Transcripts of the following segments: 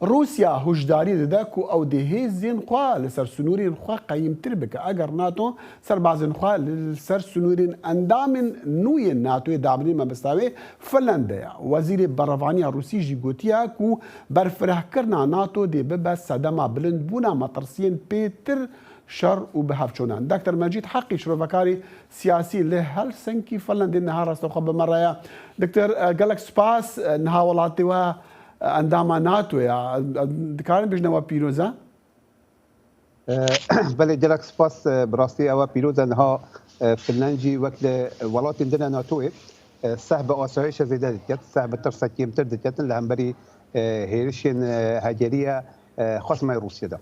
روسيا هشداری داده کو او ده هیزین خوا لسر سنورین خوا قیمتر بکه اگر ناتو سر بعضین خوا لسر سنورین اندام نوی ناتو دابنی ما بستاوی فنلندا وزیر برافانی روسی جی گوتیا کو برفره کرنا ناتو ده ببا صدما بلند بونا مطرسین پیتر شر وبهافشونان دكتور مجيد حقي شروفكاري سياسي له هلسنكي فنلندا النهار استوخى بمرايا دكتور قال لك سباس نها ولاتي و عندما ناتو يا كان بجنوا بيروزا بله جلک سپاس براستی او پیروز انها فنلنجی وقت ولات دنا ناتو صاحب آسایش زیاده دیت صاحب ترسا کمتر دیت لهمبری هیرشین هجریه خصم روسیا ده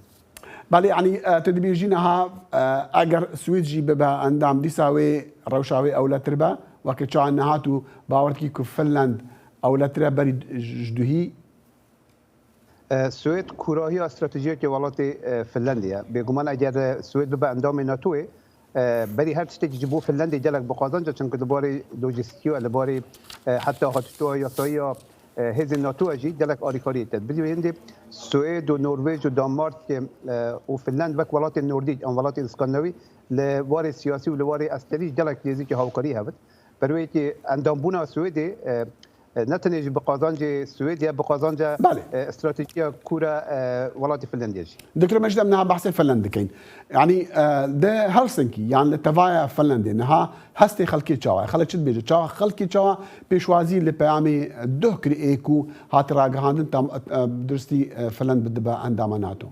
بله يعني تدبيجينها اگر سويتجي ببا عندام ديساوي روشاوي او لتربا وكتشا نهاتو باورتكي كفنلند او لتربا بري جدوهي سوئد کوراهی استراتژیک ولات فنلندیا بگمان اگر سوئد ببا اندام ناتو بری هر چیزی که جبو فنلندی جلک بقازان چون که دوباره لوجستیکی و دوباره حتی هاتو یا سایا هز ناتو اجی جلک آریکاری تد بدی هندی سوئد و نروژ و دانمارک و فنلند وک ولات نوردیک آن ولات اسکاندیناوی لوار سیاسی و لوار استری جلک یزی که هاوکاری هست برای که اندام بونا سوئدی نتنج بقازانج سويديا بقازانج استراتيجيه كوره ولات فنلنديا. دكتور مجد منها بحث فنلندا كاين يعني ده هلسنكي يعني التفايا فنلندا انها هستي خلكي تشاوا خلت بيجي تشاوا خلكي تشاوا بيشوازي لبيامي دهكري ايكو هات راغاندن تام درستي فنلند بدبا عندما ناتو.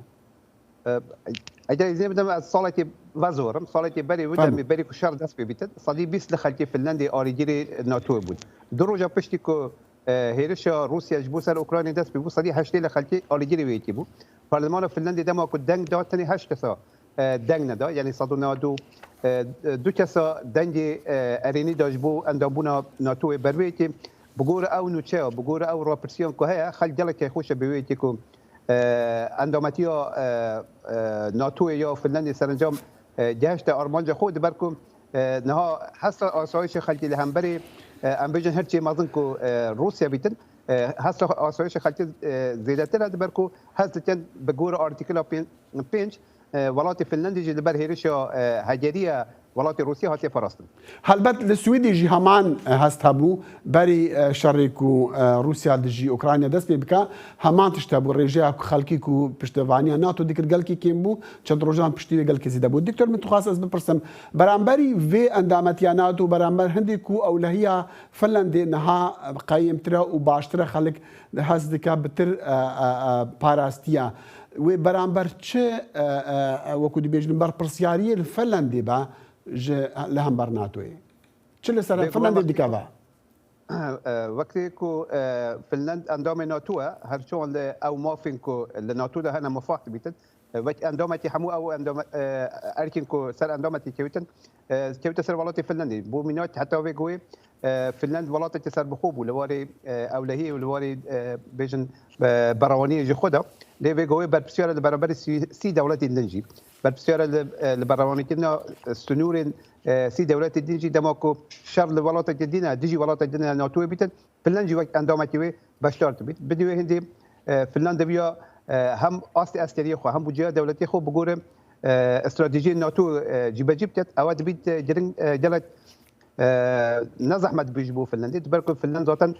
اجا زي بدم صالتي وزورم صالتي بري ودم بري كشار داس بيتد صدي بيس لخلكي فنلندي اوريجيري ناتو بود دروجا پشتيكو هيرشا روسيا جبوسر اوكرانيا داس بيبو صدي هشتي لخلكي اوريجيري ويتي بو برلمان فنلندي دما كو دنگ دات تاني هشت كسا دنگ ندا يعني صدونا دو كسا دنگ اريني داجبو اندابونا ناتو برويتي بقول او نوتشا بقول او روبرسيون كو هيا خل جلك خوش بويتي كو اندامتیا ناتو یا فنلند سرانجام جهشت آرمانجا خود برکم نها حس آسایش خلکی لهمبری ام بجن هرچی مازن کو روسیا بیتن حس آسایش خلکی زیاده تر برکو حس لکن بگور آرتیکل 5 ولات فنلند جی لبر هیرشا هجریه ولات روسيا هاتي فلسطين. هل بد السويدي جي همان هستابو بري شريكو روسيا دجي اوكرانيا دست بك همان تشتابو رجاء خلكيكو بشتفانيا ناتو ديك قالكي كيمبو تشد روجان بشتي قالكي زيدابو دكتور من تخصص ببرسم برامبري في اندامتيا ناتو برامبر هنديكو او لهي فنلندي نها قيمترا وباشترا خلك هزدك بتر باراستيا و برامبر چه وكو دي بيجن بر برسياريه الفنلندي با لهم برناتوي چه سر فنلند ديكافا وقتی کو فنلند اندام ناتو هر چون او مافین کو لناتو ده هنا مفاخت بیتن وقت اندامتی همو او اندام ارکین کو سر اندامتی کیوتن کیوت سر ولات فنلندی بو مینات حتی وگوی فنلند ولات سر بخوب ولواری اولهی ولواری بیجن براونی جو خدا لی وگوی بر بسیار برابر سی دولت لنجی بر بسیار البراونی کنا سنورین سی دولت دینجی دماکو شر الولات الجديدة ديجي ولات الجديدة ناتو بيتن فنلنجي وقت اندامتي وي باشتارت بيت بدي هندي فنلندا بيا هم اصلي عسكريه خو هم بوجه دولتي خو بقول استراتيجيه ناتو جيبت اواد بيت جرين جلت نزحمت بيجبو فنلندا تبارك فنلندا ذاتن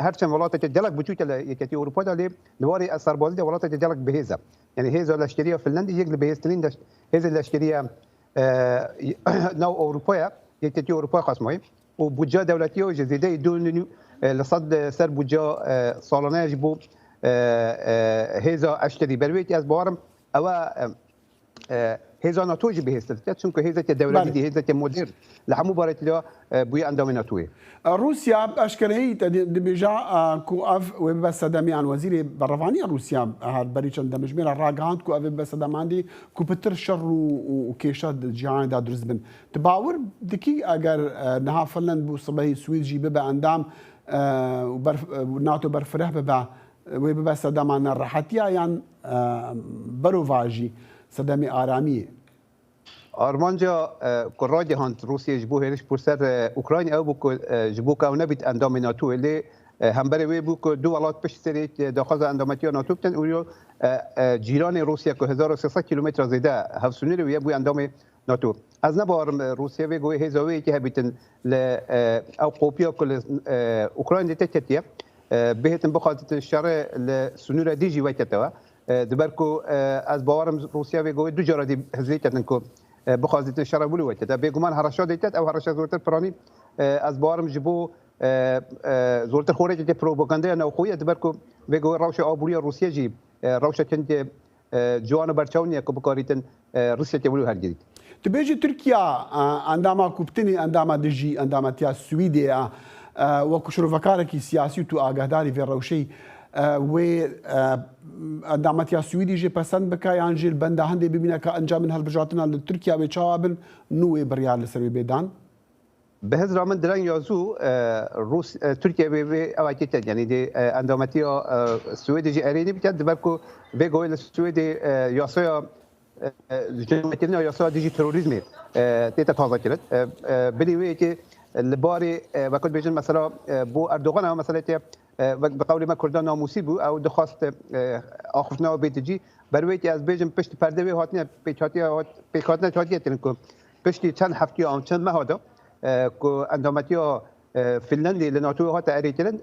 هرشن ولات جلك بتوت يكتي اوروبا ده نوري السربال ده ولات جلك بهيزه يعني هيزه الاشتريه فنلندا يجي بهيستلين ده هيزه الاشتريه نو اوروبا يكتي اوروبا خصمي وبوجه دولتي وجزيده دون لصد سر بوجه صالونه يجبو هيزه اشتري برويتي از بوارم او هيزه ناتو جي بهيستلت چونكو هيزه دولتي دي هيزه مدير لحمو بارت له بوي اندام ناتوي روسيا اشكرهي دبيجا كو اف وبس دامي عن وزير برفاني روسيا هاد بريشن دمجمير الراغاند كو اف بس داماندي كو بتر شر وكيشاد جهان دا درزبن تباور دكي اگر نها فنلند بو صبي سويد جي ببا اندام وناتو برفره ببا وبس دامان الراحتيا يعني بروفاجي صدامي آرامية آرمانجا كراجي هانت روسيا جبوه هرش برسر أوكرانيا أو بكو جبوه كونه بيت أندام ناتو اللي همبری وی بو که دو ولات پشت سری داخل اندامتی ناتو بتن اوریو جیران روسیه که 1300 کیلومتر زیاده هفسونی رو بو اندام ناتو از نبارم روسیه وی گوی هزاوی که هبیتن ل او قوپیا کل اوکراین دیتتیه بهتن بخاطر الشر لسنوره دیجی وقتها دبركو از باورم روسيا بيقول دو جرا دي هزيتن كو بخاطر الشر بولو وقتها بيقومان هرشات ديتت او هرشات زورت براني از باورم جبو زورت خورج دي بروباغندا نو خويا دبركو بيقول روشه ابوليا روسيا جي روشه كنت جوان برچاونيا كو بكاريتن روسيا تبولو هر جديد تبيجي تركيا عندما كوبتني عندما دجي عندما تيا السويدية وكشروفكاركي سياسي تو آگهداری في الروشي و عندما تيا السويدي جي پسند بكا يعني جي البنده هندي ببينا كأنجام من هالبجاتنا لتركيا بيشوابن نوي بريال لسروي بيدان بهز رامن دران يازو روس تركيا بي اوقات يعني دي اندامتي السويدي جي اريني بتد بركو بيجو السويدي ياسا جمعتنا ياسا ديجي تيروريزم تيتا تازه كرت بدي وي كي الباري وقت بيجن مثلا بو اردوغان او مثلا بقول ما كردان ناموسی بو او دخواست آخفتنا بیتجی برویتی از بیجن پشت پرده وی هاتنی پیکاتنا چاتی تنکو پشتی چند هفته آن چند ماه دا کو اندامتی فنلندی لناتو هات اریتلن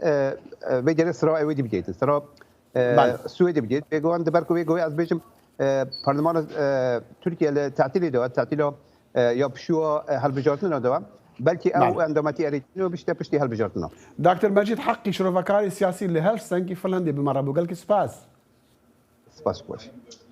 ویجر سرا ویدی بجید سرا سوئدی بجید بگوان دبرکو بگوی از بیجن پارلمان ترکیه لتعطیلی دا تعطیل یا بشو هالبجارتنا دا بلكي او اندامتي اريتنو بشتي هالبجارتنا دكتور مجيد حقي شروفكاري السياسي اللي هلسنكي فنلندي بمرة بوغلكي سباس سباس باش